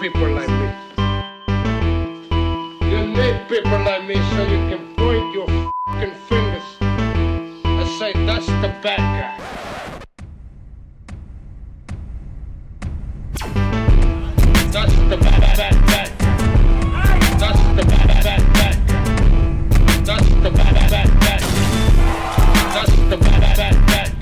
people like me. You need people like me so you can point your fucking fingers and say, that's the bad guy. That's the bad guy. That's the bad guy. That's the bad guy. That's the bad guy.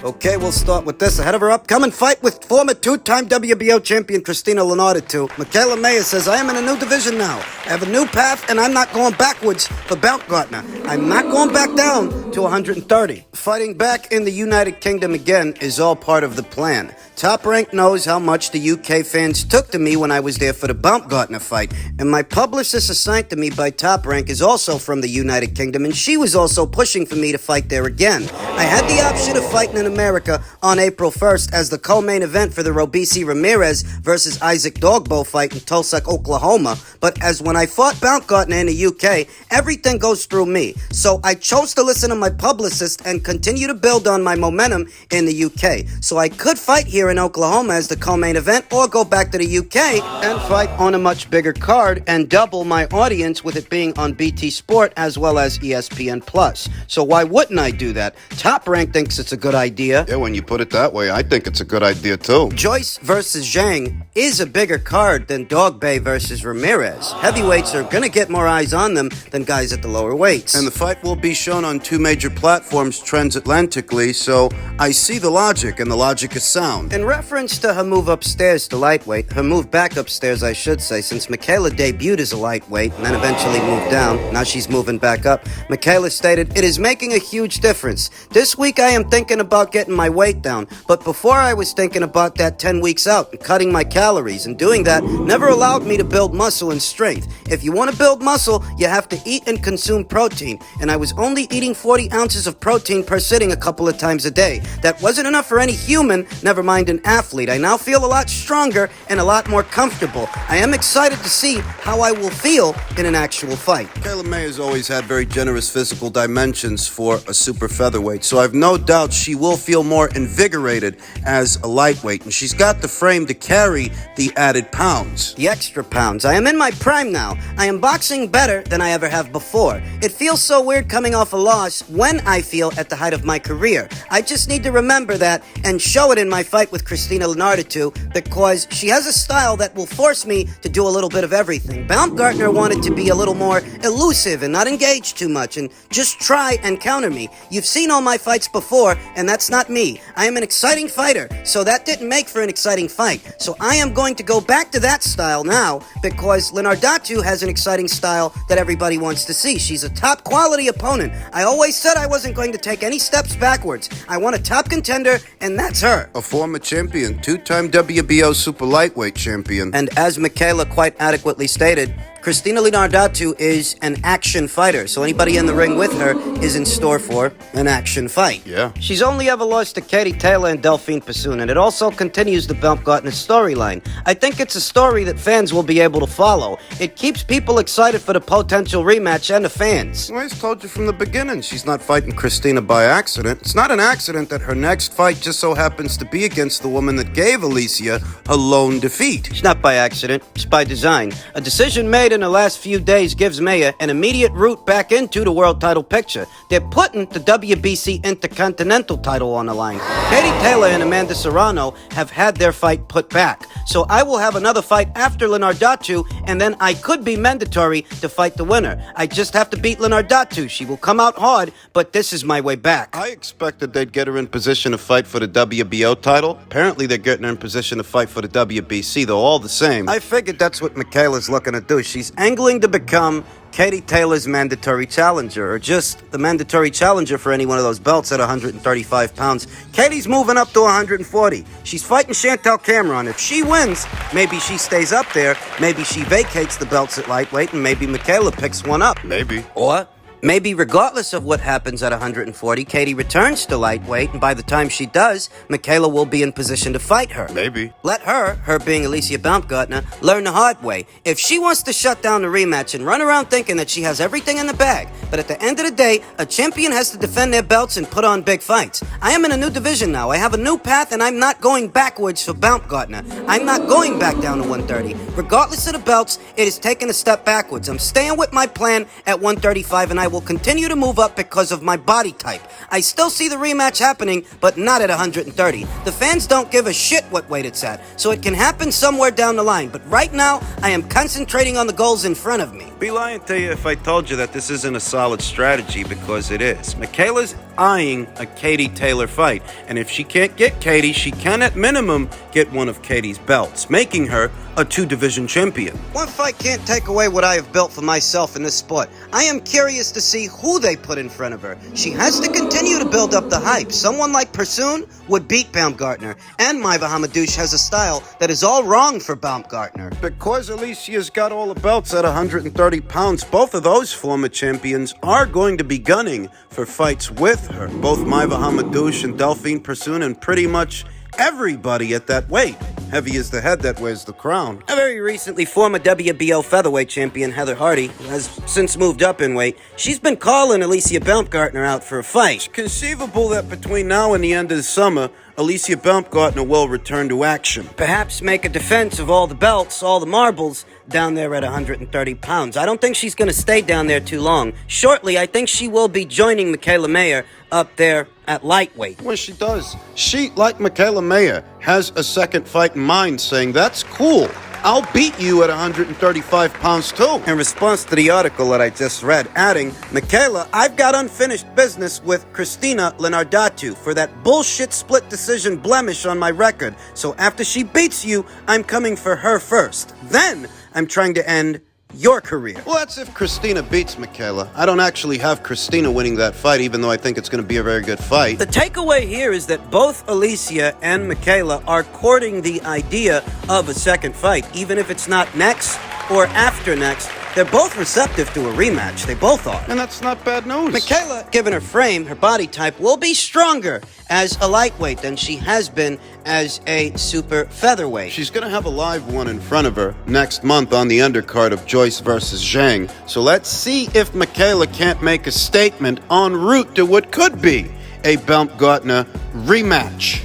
Okay, we'll start with this. Ahead of her upcoming fight with former two-time WBO champion Christina Linardatou, Michaela Mayer says, I am in a new division now. I have a new path, and I'm not going backwards for Baumgardner. I'm not going back down to 130. Fighting back in the United Kingdom again is all part of the plan. Top Rank knows how much the UK fans took to me when I was there for the Baumgardner fight, and my publicist assigned to me by Top Rank is also from the United Kingdom, and she was also pushing for me to fight there again. I had the option of fighting in America on April 1st as the co-main event for the Robeisy Ramirez versus Isaac Dogbo fight in Tulsa, Oklahoma, but as when I fought Baumgardner in the UK, everything goes through me. So I chose to listen to my publicist and continue to build on my momentum in the UK. So I could fight here in Oklahoma as the co-main event or go back to the UK and fight on a much bigger card and double my audience with it being on BT Sport as well as ESPN+. So why wouldn't I do that? Top Rank thinks it's a good idea. Yeah, when you put it that way, I think it's a good idea too. Joyce versus Zhang is a bigger card than Dogbay versus Ramirez. Heavyweights are going to get more eyes on them than guys at the lower weights. And the fight will be shown on two major platforms transatlantically, so I see the logic, and the logic is sound. In reference to her move upstairs to lightweight, her move back upstairs, I should say, since Michaela debuted as a lightweight and then eventually moved down, now she's moving back up, Michaela stated, it is making a huge difference. This week I am thinking about getting my weight down, but before I was thinking about that 10 weeks out and cutting my calories, and doing that never allowed me to build muscle and strength. If you want to build muscle, you have to eat and consume protein, and I was only eating 40 ounces of protein per sitting a couple of times a day. That wasn't enough for any human, never mind an athlete. I now feel a lot stronger and a lot more comfortable. I am excited to see how I will feel in an actual fight. Michaela Mayer has always had very generous physical dimensions for a super featherweight, so I've no doubt she will feel more invigorated as a lightweight, and she's got the frame to carry the added pounds. The extra pounds. I am in my prime now. I am boxing better than I ever have before. It feels so weird coming off a loss when I feel at the height of my career. I just need to remember that and show it in my fight with Christina Linardatou, because she has a style that will force me to do a little bit of everything. Baumgardner wanted to be a little more elusive and not engage too much and just try and counter me. You've seen all my fights before, and that's not me. I am an exciting fighter, so that didn't make for an exciting fight. So I am going to go back to that style now, because Leonardattu has an exciting style that everybody wants to see. She's a top quality opponent. I always said I wasn't going to take any steps backwards. I want a top contender, and that's her. A former champion, two-time WBO super lightweight champion. And as Michaela quite adequately stated, Christina Linardatou is an action fighter, so anybody in the ring with her is in store for an action fight. Yeah. She's only ever lost to Katie Taylor and Delphine Passoon, and it also continues the Baumgardner storyline. I think it's a story that fans will be able to follow. It keeps people excited for the potential rematch and the fans. I always told you from the beginning, she's not fighting Christina by accident. It's not an accident that her next fight just so happens to be against the woman that gave Alicia her lone defeat. It's not by accident, it's by design. A decision made in the last few days gives Mayer an immediate route back into the world title picture. They're putting the WBC Intercontinental title on the line. Katie Taylor and Amanda Serrano have had their fight put back. So I will have another fight after Linardatou, and then I could be mandatory to fight the winner. I just have to beat Linardatou. She will come out hard, but this is my way back. I expected they'd get her in position to fight for the WBO title. Apparently they're getting her in position to fight for the WBC, though all the same. I figured that's what Michaela's looking to do. She's angling to become Katie Taylor's mandatory challenger, or just the mandatory challenger for any one of those belts at 135 pounds. Katie's moving up to 140. She's fighting Chantel Cameron. If she wins, maybe she stays up there, maybe she vacates the belts at lightweight, and maybe Michaela picks one up. Maybe. Or Maybe regardless of what happens at 140, Katie returns to lightweight, and by the time she does, Michaela will be in position to fight her. Maybe. Let her being Alicia Baumgardner, learn the hard way. If she wants to shut down the rematch and run around thinking that she has everything in the bag, but at the end of the day, a champion has to defend their belts and put on big fights. I am in a new division now. I have a new path, and I'm not going backwards for Baumgardner. I'm not going back down to 130. Regardless of the belts, it is taking a step backwards. I'm staying with my plan at 135, and I will continue to move up because of my body type. I still see the rematch happening, but not at 130. The fans don't give a shit what weight it's at, so it can happen somewhere down the line. But right now, I am concentrating on the goals in front of me. Be lying to you if I told you that this isn't a solid strategy, because it is. Michaela's eyeing a Katie Taylor fight, and if she can't get Katie, she can at minimum get one of Katie's belts, making her a two-division champion. One fight can't take away what I have built for myself in this sport. I am curious to see who they put in front of her. She has to continue to build up the hype. Someone like Pursoon would beat Baumgardner, and Michaela Mayer has a style that is all wrong for Baumgardner. Because Alicia's got all the belts at 130 pounds, both of those former champions are going to be gunning for fights with her. Both Michaela Mayer and Delphine Pursoon, and pretty much everybody at that weight. Heavy is the head that wears the crown. A very recently former WBO featherweight champion Heather Hardy has since moved up in weight. She's been calling Alicia Baumgardner out for a fight. It's conceivable that between now and the end of the summer, Alicia Baumgardner will return to action. Perhaps make a defense of all the belts, all the marbles, down there at 130 pounds. I don't think she's going to stay down there too long. Shortly, I think she will be joining Michaela Mayer up there at lightweight. When she does, she, like Michaela Mayer, has a second fight in mind, saying, "That's cool. I'll beat you at 135 pounds too." In response to the article that I just read, adding, "Michaela, I've got unfinished business with Christina Linardatou for that bullshit split decision blemish on my record. So after she beats you, I'm coming for her first. Then I'm trying to end your career." Well, that's if Christina beats Michaela. I don't actually have Christina winning that fight, even though I think it's going to be a very good fight. The takeaway here is that both Alicia and Michaela are courting the idea of a second fight, even if it's not next or after next. They're both receptive to a rematch. They both are. And that's not bad news. Michaela, given her frame, her body type, will be stronger as a lightweight than she has been as a super featherweight. She's going to have a live one in front of her next month on the undercard of Joyce versus Zhang. So let's see if Michaela can't make a statement en route to what could be a Baumgardner rematch.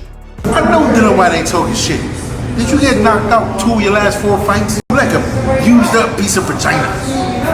I know damn why they talking shit. Did you get knocked out 2 of your last 4 fights? You're like a used up piece of vagina.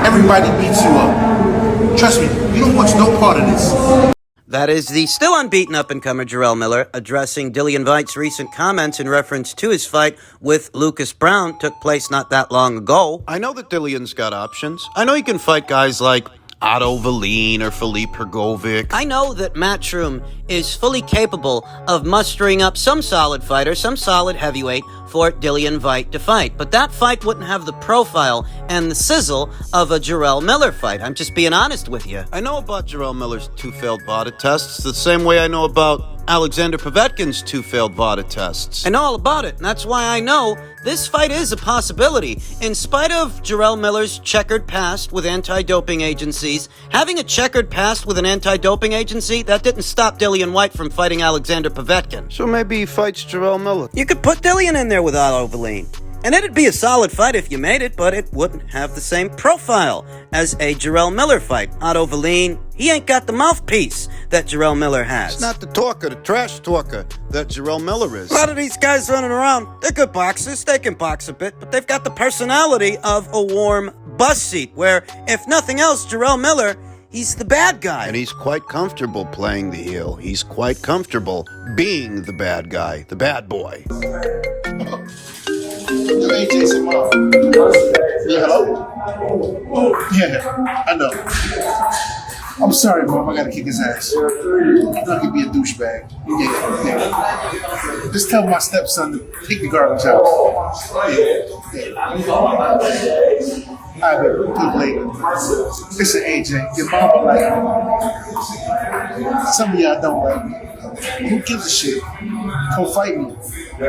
Everybody beats you up. Trust me, you don't want no part of this. That is the still unbeaten up-and-comer Jerrell Miller addressing Dillian Whyte's recent comments in reference to his fight with Lucas Brown. Took place not that long ago. I know that Dillian's got options. I know he can fight guys like Otto Valine or Filip Hrgovic. I know that Matchroom is fully capable of mustering up some solid fighter, some solid heavyweight for Dillian Whyte to fight. But that fight wouldn't have the profile and the sizzle of a Jerrell Miller fight. I'm just being honest with you. I know about Jerrell Miller's 2 failed VADA tests the same way I know about Alexander Povetkin's 2 failed VADA tests. I know all about it, and that's why I know this fight is a possibility. In spite of Jerrell Miller's checkered past with anti-doping agencies, having a checkered past with an anti-doping agency, that didn't stop Dillian Whyte from fighting Alexander Povetkin. So maybe he fights Jerrell Miller. You could put Dillian in there with Otto Valine, and it'd be a solid fight if you made it, but it wouldn't have the same profile as a Jerrell Miller fight. Otto Valine, he ain't got the mouthpiece that Jerrell Miller has. It's not the talker, the trash talker that Jerrell Miller is. A lot of these guys running around, they're good boxers, they can box a bit, but they've got the personality of a warm bus seat, where, if nothing else, Jerrell Miller, he's the bad guy. And he's quite comfortable playing the heel. He's quite comfortable being the bad guy, the bad boy. You ain't Jason Mom. Yeah, hello? Yeah, I know. I'm sorry, Mom. I gotta kick his ass. I'm not gonna be a douchebag. Yeah. Just tell my stepson to take the garbage out. I will do it later. Listen, AJ, your mama like me. Some of y'all don't like me. Who gives a shit? Come fight me. I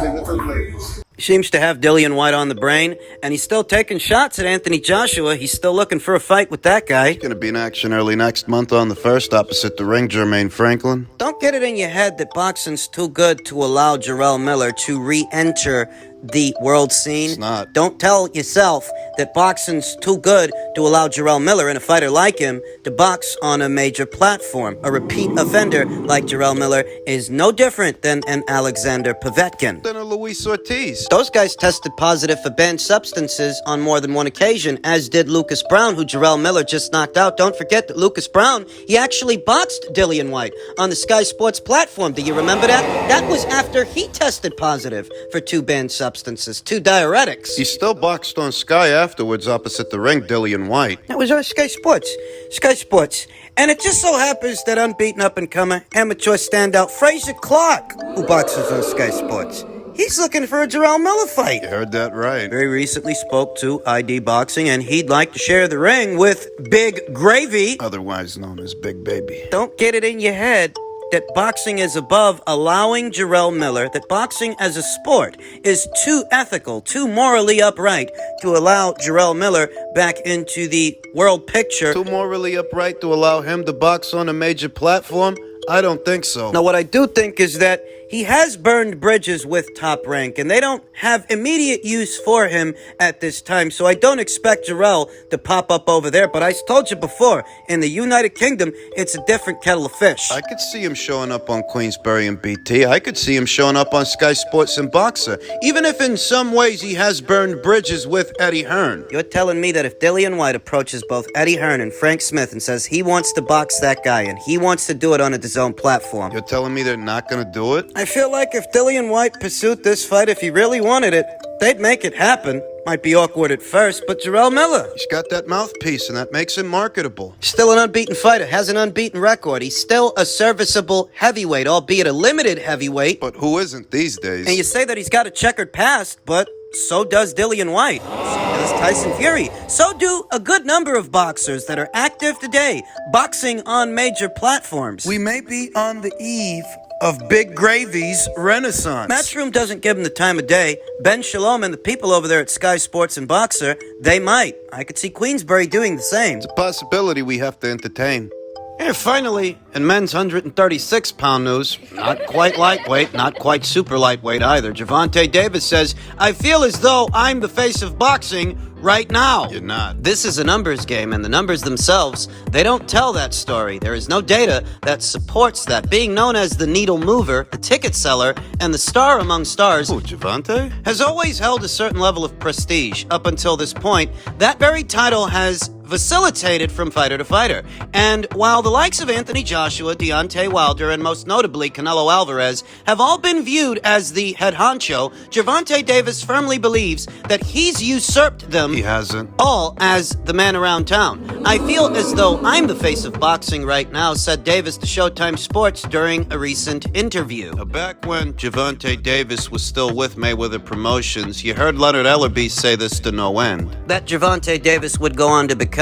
will do it later. He seems to have Dillian Whyte on the brain, and he's still taking shots at Anthony Joshua. He's still looking for a fight with that guy. Going to be in action early next month on the 1st opposite the ring, Jermaine Franklin. Don't get it in your head that boxing's too good to allow Jerrell Miller to re-enter the world scene. It's not. Don't tell yourself that boxing's too good to allow Jerrell Miller and a fighter like him to box on a major platform. A repeat offender like Jerrell Miller is no different than an Alexander Povetkin. Then a Luis Ortiz. Those guys tested positive for banned substances on more than one occasion, as did Lucas Brown, who Jerrell Miller just knocked out. Don't forget that Lucas Brown, he actually boxed Dillian Whyte on the Sky Sports platform. Do you remember that? That was after he tested positive for 2 banned substances, 2 diuretics. He still boxed on Sky afterwards opposite the ring, Dillian Whyte. That was on Sky Sports. Sky Sports. And it just so happens that unbeaten up-and-comer, amateur standout Fraser Clark, who boxes on Sky Sports, he's looking for a Jerrell Miller fight. You heard that right. Very recently spoke to ID Boxing, and he'd like to share the ring with Big Gravy. Otherwise known as Big Baby. Don't get it in your head that boxing is above allowing Jerrell Miller, that boxing as a sport is too ethical, too morally upright to allow Jerrell Miller back into the world picture. Too morally upright to allow him to box on a major platform? I don't think so. Now, what I do think is that he has burned bridges with Top Rank, and they don't have immediate use for him at this time, so I don't expect Jerrell to pop up over there. But I told you before, in the United Kingdom, it's a different kettle of fish. I could see him showing up on Queensberry and BT. I could see him showing up on Sky Sports and Boxer, even if in some ways he has burned bridges with Eddie Hearn. You're telling me that if Dillian Whyte approaches both Eddie Hearn and Frank Smith and says he wants to box that guy and he wants to do it on a DAZN platform, You're telling me they're not going to do it? I feel like if Dillian Whyte pursued this fight, if he really wanted it, they'd make it happen. Might be awkward at first, but Jerrell Miller, He's got that mouthpiece, and that makes him marketable. still an unbeaten fighter, has an unbeaten record. He's still a serviceable heavyweight, albeit a limited heavyweight. But who isn't these days? And you say that he's got a checkered past, but so does Dillian Whyte. So does Tyson Fury. So do a good number of boxers that are active today, boxing on major platforms. We may be on the eve of Big Gravy's renaissance. Matchroom doesn't give him the time of day. Ben Shalom and the people over there at Sky Sports and Boxer, they might. I could see Queensberry doing the same. It's a possibility we have to entertain. And finally, in men's 136-pound news, not quite lightweight, not quite super lightweight either, Gervonta Davis says, I feel as though I'm the face of boxing right now. You're not. This is a numbers game, and the numbers themselves, they don't tell that story. There is no data that supports that. Being known as the needle mover, the ticket seller, and the star among stars, Oh, Gervonta? has always held a certain level of prestige. Up until this point, that very title has vacillated from fighter to fighter. And while the likes of Anthony Joshua, Deontay Wilder, and most notably Canelo Alvarez have all been viewed as the head honcho, Gervonta Davis firmly believes that he's usurped them He hasn't. all as the man around town. I feel as though I'm the face of boxing right now, said Davis to Showtime Sports during a recent interview. Back when Gervonta Davis was still with Mayweather Promotions, you heard Leonard Ellerbe say this to no end. That Gervonta Davis would go on to become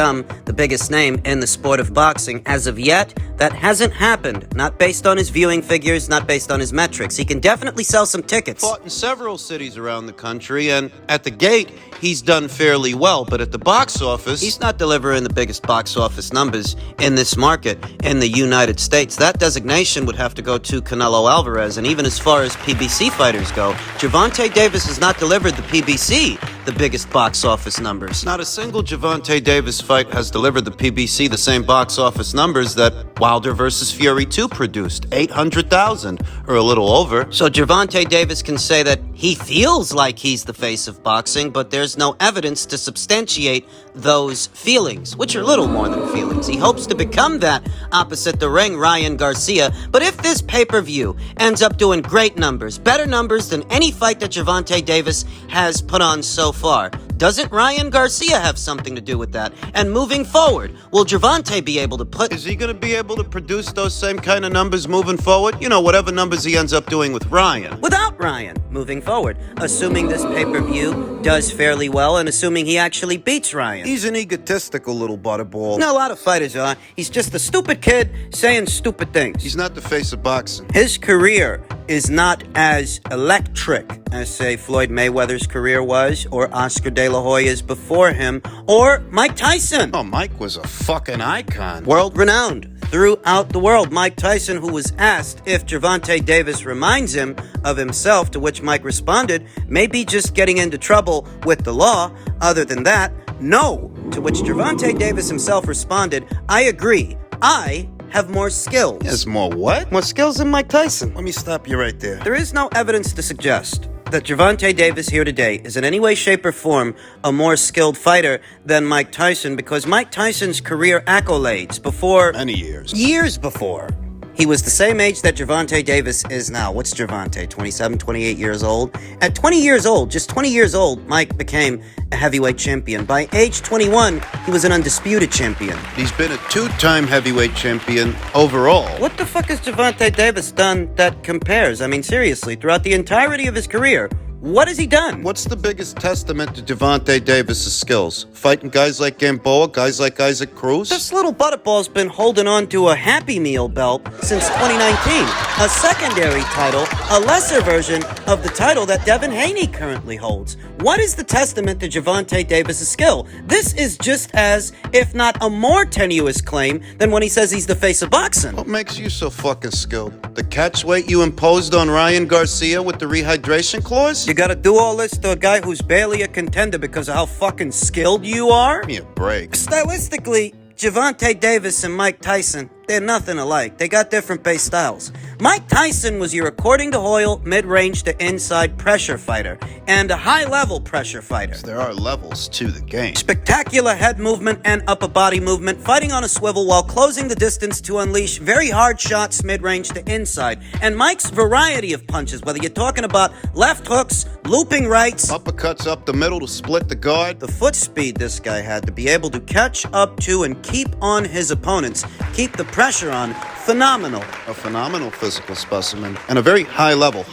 the biggest name in the sport of boxing. As of yet, that hasn't happened. Not based on his viewing figures, not based on his metrics. He can definitely sell some tickets. Fought in several cities around the country, and at the gate, he's done fairly well, but at the box office, He's not delivering the biggest box office numbers in this market in the United States. That designation would have to go to Canelo Alvarez, and even as far as PBC fighters go, Gervonta Davis has not delivered the PBC the biggest box office numbers. not a single Gervonta Davis fight has delivered the PBC the same box office numbers that Wilder vs. Fury 2 produced, 800,000, or a little over. So Gervonta Davis can say that he feels like he's the face of boxing, but there's no evidence to substantiate those feelings, which are little more than feelings. He hopes to become that opposite the ring Ryan Garcia, but if this pay-per-view ends up doing great numbers, better numbers than any fight that Gervonta Davis has put on so far, doesn't Ryan Garcia have something to do with that? And moving forward, will Gervonta be able to put... Is he going to be able to produce those same kind of numbers moving forward? You know, whatever numbers he ends up doing with Ryan. without Ryan moving forward, assuming this pay-per-view does fairly well and assuming he actually beats Ryan? He's an egotistical little butterball. No, a lot of fighters are. He's just a stupid kid saying stupid things. He's not the face of boxing. His career is not as electric as, say, Floyd Mayweather's career was, or Oscar De La Hoya's before him, or Mike Tyson. Oh, Mike was a fucking icon. World-renowned throughout the world. Mike Tyson, who was asked if Gervonta Davis reminds him of himself, to which Mike responded, maybe just getting into trouble with the law. Other than that, no. To which Gervonta Davis himself responded, I agree. I have more skills. Yes, more what? More skills than Mike Tyson. Let me stop you right there. There is no evidence to suggest that Gervonta Davis here today is in any way, shape, or form a more skilled fighter than Mike Tyson, because Mike Tyson's career accolades before... Many years. Years before. He was the same age that Gervonta Davis is now. What's Gervonta, 27, 28 years old? At 20 years old, just 20 years old, Mike became a heavyweight champion. By age 21, he was an undisputed champion. He's been a two-time heavyweight champion overall. What the fuck has Gervonta Davis done that compares? I mean, seriously, throughout the entirety of his career, what has he done? What's the biggest testament to Gervonta Davis' skills? Fighting guys like Gamboa, guys like Isaac Cruz? This little butterball's been holding on to a Happy Meal belt since 2019. A secondary title, a lesser version of the title that Devin Haney currently holds. What is the testament to Gervonta Davis' skill? This is just as, if not a more tenuous claim than when he says he's the face of boxing. What makes you so fucking skilled? The catch weight you imposed on Ryan Garcia with the rehydration clause? You gotta do all this to a guy who's barely a contender because of how fucking skilled you are? Give me a break. Stylistically, Gervonta Davis and Mike Tyson, they're nothing alike. They got different base styles. Mike Tyson was your, according to Hoyle, mid-range to inside pressure fighter and a high-level pressure fighter. There are levels to the game. Spectacular head movement and upper body movement, fighting on a swivel while closing the distance to unleash very hard shots mid-range to inside. And Mike's variety of punches, whether you're talking about left hooks, looping rights, Uppercuts up the middle to split the guard. the foot speed this guy had to be able to catch up to and keep on his opponents, keep the pressure on, phenomenal. A phenomenal physical specimen and a very high-level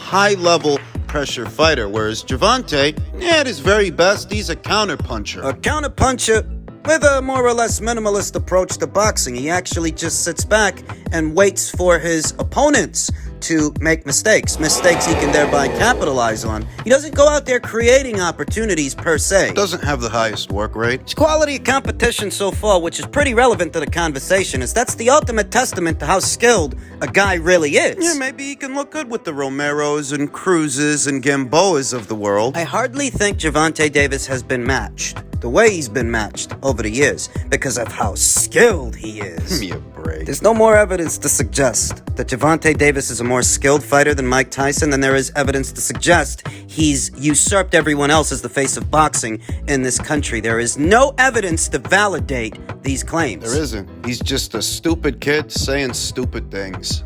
pressure fighter, whereas Gervonta, at his very best, he's a counterpuncher. A counterpuncher with a more or less minimalist approach to boxing. He actually just sits back and waits for his opponents to make mistakes he can thereby capitalize on. He doesn't go out there creating opportunities per se. Doesn't have the highest work rate. His quality of competition so far, which is pretty relevant to the conversation, is that's the ultimate testament to how skilled a guy really is. Yeah, maybe he can look good with the Romeros and Cruzes and Gamboas of the world. I hardly think Gervonta Davis has been matched the way he's been matched over the years because of how skilled he is. Give me a break. There's no more evidence to suggest that Gervonta Davis is a more skilled fighter than Mike Tyson than there is evidence to suggest he's usurped everyone else as the face of boxing in this country. There is no evidence to validate these claims. There isn't. He's just a stupid kid saying stupid things.